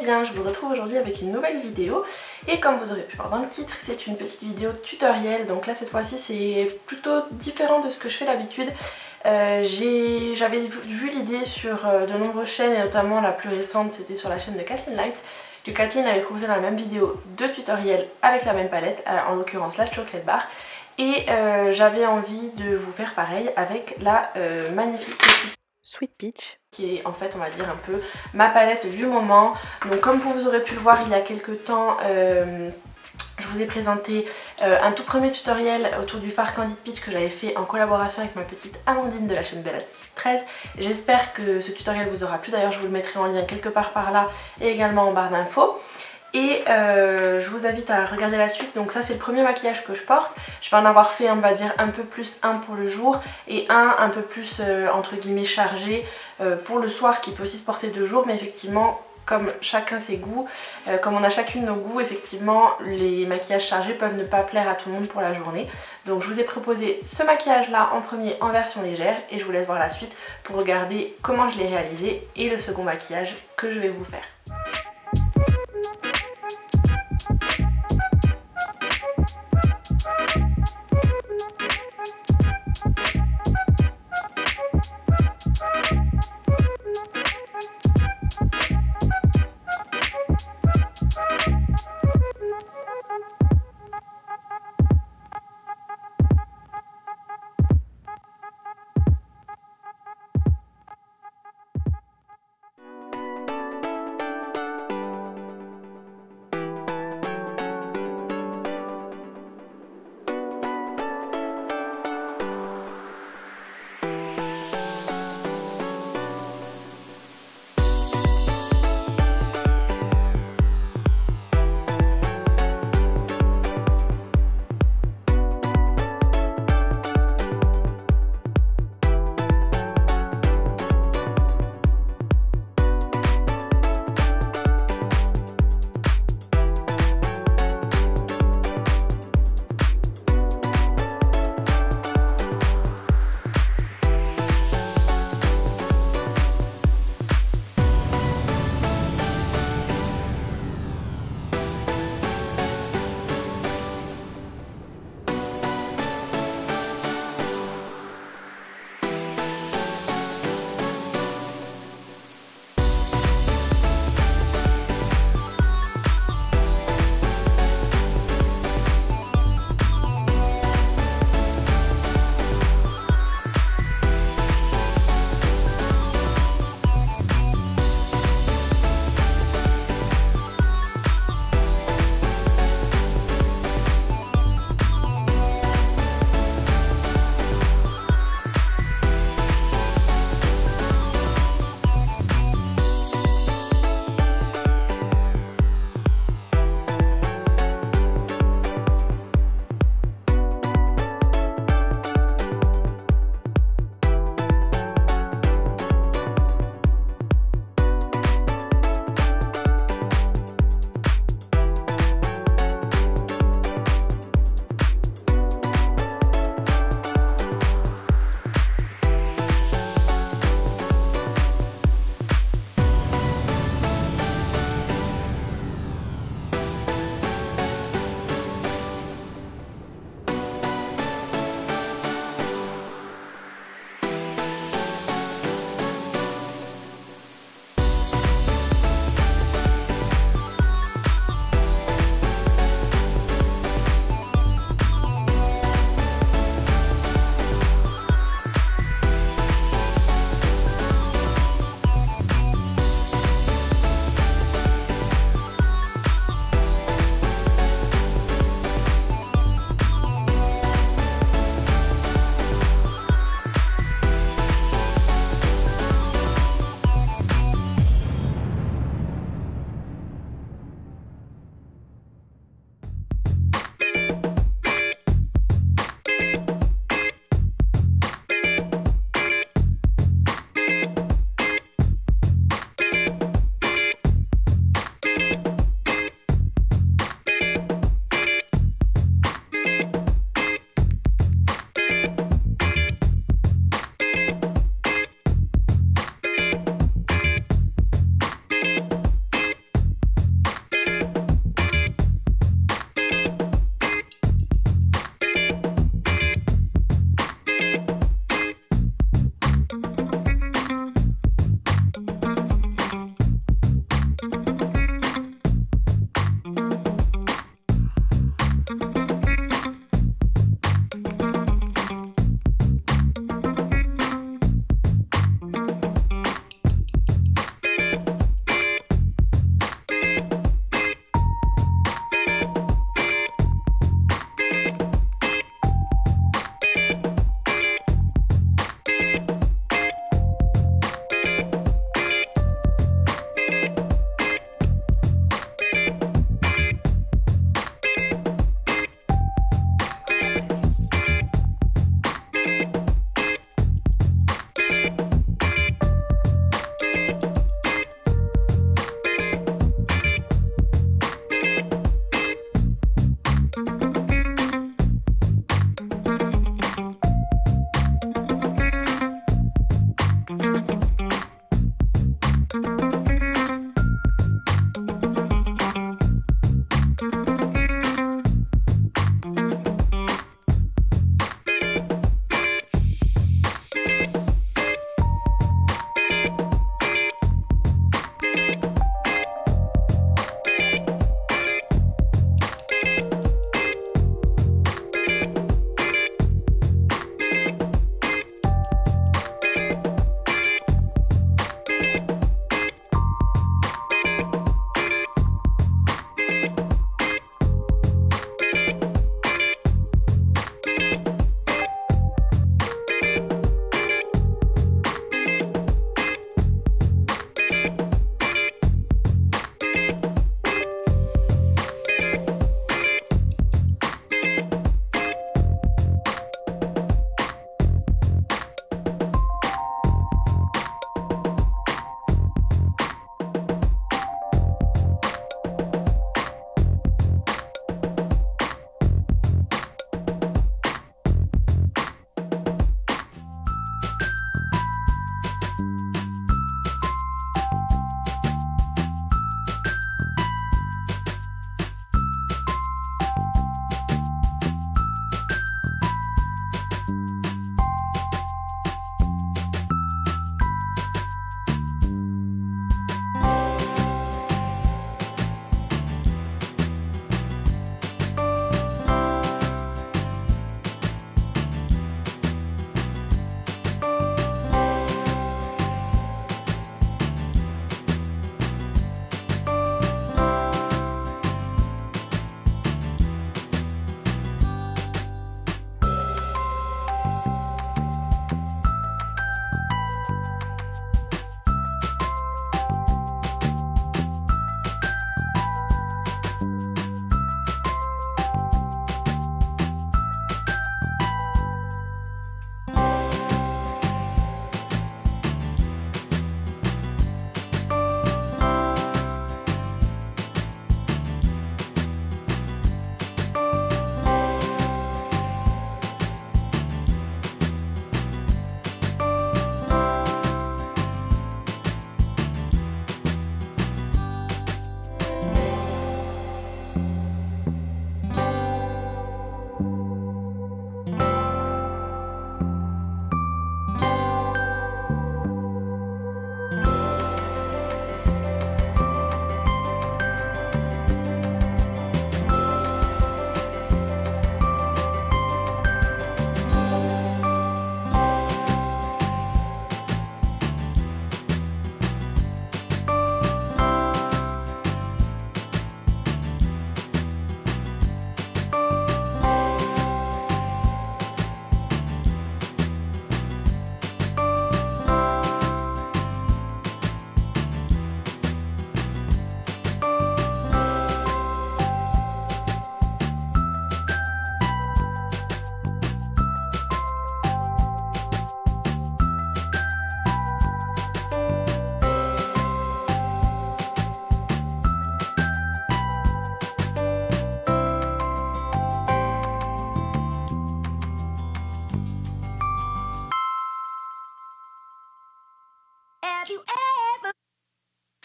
bien, je vous retrouve aujourd'hui avec une nouvelle vidéo et comme vous aurez pu voir dans le titre, c'est une petite vidéo tutoriel. Donc là cette fois-ci c'est plutôt différent de ce que je fais d'habitude. J'avais vu l'idée sur de nombreuses chaînes et notamment la plus récente c'était sur la chaîne de Kathleen Lights, puisque Kathleen avait proposé la même vidéo de tutoriel avec la même palette, en l'occurrence la Chocolate Bar. Et j'avais envie de vous faire pareil avec la magnifique petite Sweet Peach, qui est en fait on va dire un peu ma palette du moment. Donc comme vous aurez pu le voir il y a quelques temps, je vous ai présenté un tout premier tutoriel autour du fard Candid Peach que j'avais fait en collaboration avec ma petite Amandine de la chaîne Bella13. J'espère que ce tutoriel vous aura plu, d'ailleurs je vous le mettrai en lien quelque part par là et également en barre d'infos. Et je vous invite à regarder la suite. Donc ça c'est le premier maquillage que je porte. Je vais en avoir fait on va dire un peu plus un pour le jour et un peu plus entre guillemets chargé pour le soir, qui peut aussi se porter de jour, mais effectivement comme chacun ses goûts, comme on a chacune nos goûts, effectivement les maquillages chargés peuvent ne pas plaire à tout le monde pour la journée. Donc je vous ai proposé ce maquillage là en premier en version légère et je vous laisse voir la suite pour regarder comment je l'ai réalisé et le second maquillage que je vais vous faire.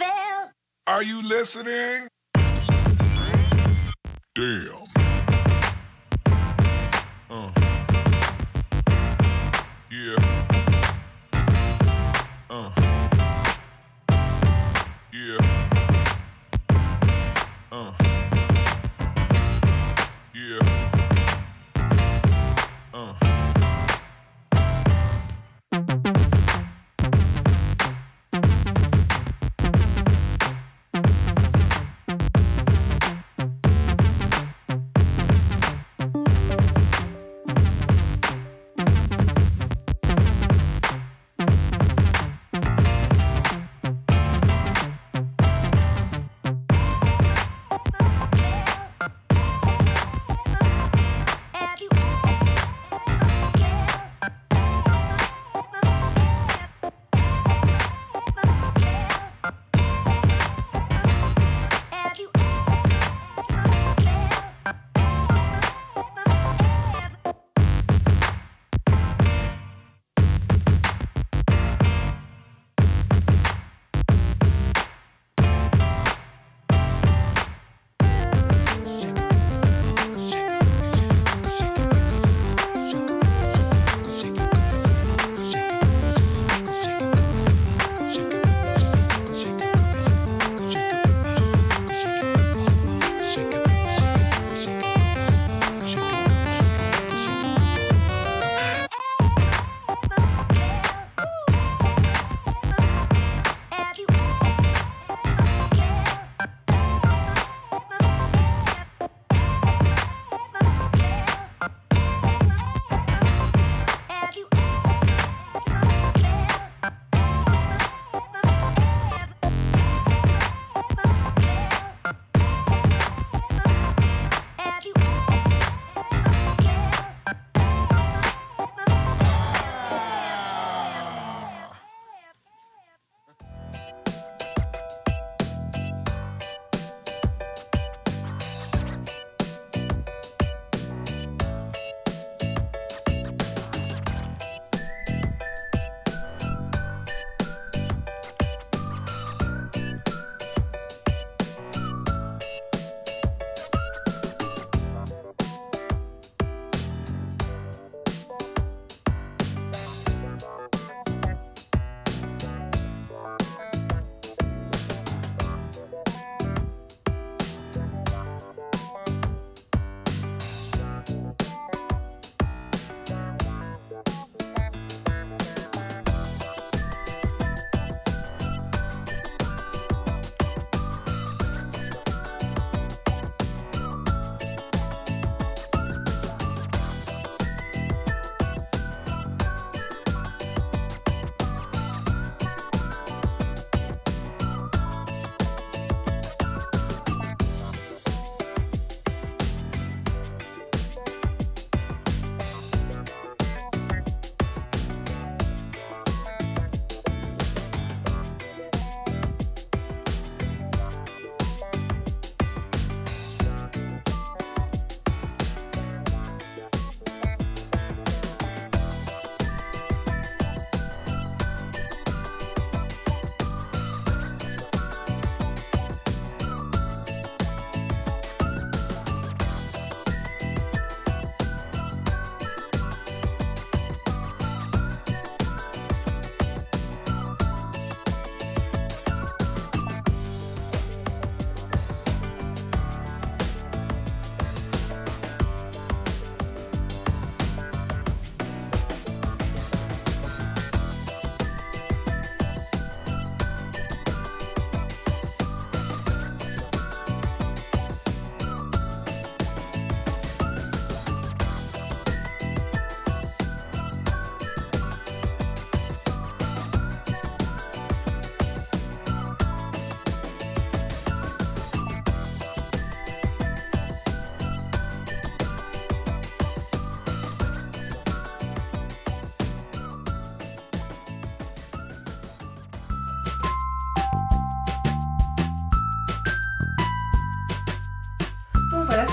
fell. Are you listening? Damn. Yeah. Yeah. Yeah.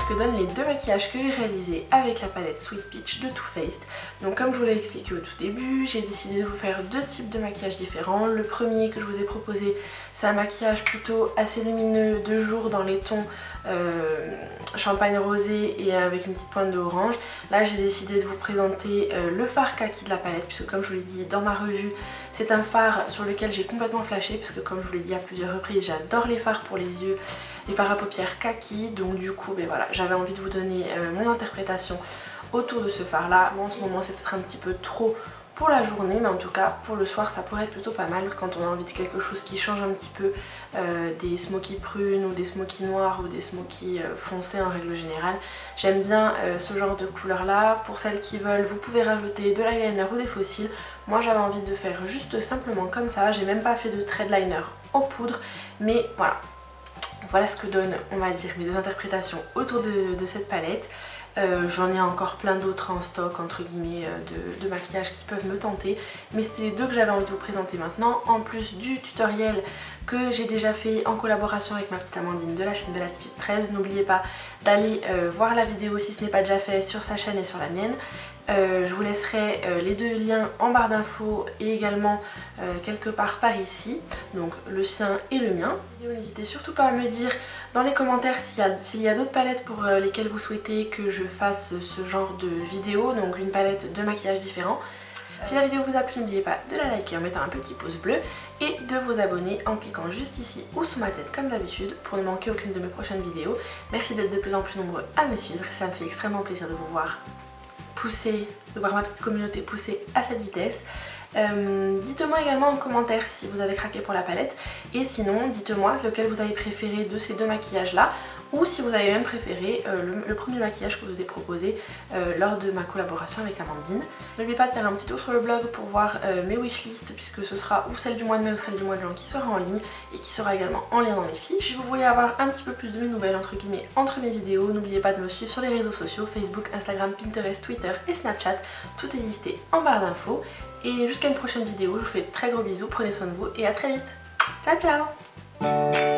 que donnent les deux maquillages que j'ai réalisés avec la palette Sweet Peach de Too Faced. Donc comme je vous l'ai expliqué au tout début, j'ai décidé de vous faire deux types de maquillage différents. Le premier que je vous ai proposé, c'est un maquillage plutôt assez lumineux de jour dans les tons champagne rosé et avec une petite pointe de orange. Là j'ai décidé de vous présenter le fard kaki de la palette, puisque comme je vous l'ai dit dans ma revue, c'est un fard sur lequel j'ai complètement flashé, puisque comme je vous l'ai dit à plusieurs reprises, j'adore les fards pour les yeux, les fards à paupières kaki. Donc du coup voilà, j'avais envie de vous donner mon interprétation autour de ce fard là. Bon, en ce moment c'est peut-être un petit peu trop pour la journée, mais en tout cas pour le soir ça pourrait être plutôt pas mal quand on a envie de quelque chose qui change un petit peu des smoky prunes ou des smoky noirs ou des smoky foncés en règle générale. J'aime bien ce genre de couleur là. Pour celles qui veulent, vous pouvez rajouter de l'eyeliner ou des faux cils. Moi j'avais envie de faire juste simplement comme ça, j'ai même pas fait de trait de liner en poudre, mais voilà ce que donnent, on va dire, mes deux interprétations autour de cette palette. J'en ai encore plein d'autres en stock entre guillemets de maquillage qui peuvent me tenter, mais c'était les deux que j'avais envie de vous présenter maintenant, en plus du tutoriel que j'ai déjà fait en collaboration avec ma petite Amandine de la chaîne de Latitude 13. N'oubliez pas d'aller voir la vidéo si ce n'est pas déjà fait sur sa chaîne et sur la mienne. Je vous laisserai les deux liens en barre d'infos et également quelque part par ici, donc le sien et le mien. N'hésitez surtout pas à me dire dans les commentaires s'il y a d'autres palettes pour lesquelles vous souhaitez que je fasse ce genre de vidéo, donc une palette de maquillage différent. Si la vidéo vous a plu, n'oubliez pas de la liker en mettant un petit pouce bleu et de vous abonner en cliquant juste ici ou sous ma tête comme d'habitude pour ne manquer aucune de mes prochaines vidéos. Merci d'être de plus en plus nombreux à me suivre, ça me fait extrêmement plaisir de vous voir pousser, de voir ma petite communauté pousser à cette vitesse. Dites-moi également en commentaire si vous avez craqué pour la palette, et sinon dites-moi lequel vous avez préféré de ces deux maquillages là, ou si vous avez même préféré le premier maquillage que je vous ai proposé lors de ma collaboration avec Amandine. N'oubliez pas de faire un petit tour sur le blog pour voir mes wishlists, puisque ce sera ou celle du mois de mai ou celle du mois de juin qui sera en ligne et qui sera également en lien dans les fiches. Si vous voulez avoir un petit peu plus de mes nouvelles entre guillemets entre mes vidéos, n'oubliez pas de me suivre sur les réseaux sociaux, Facebook, Instagram, Pinterest, Twitter et Snapchat. Tout est listé en barre d'infos. Et jusqu'à une prochaine vidéo, je vous fais de très gros bisous, prenez soin de vous et à très vite. Ciao ciao.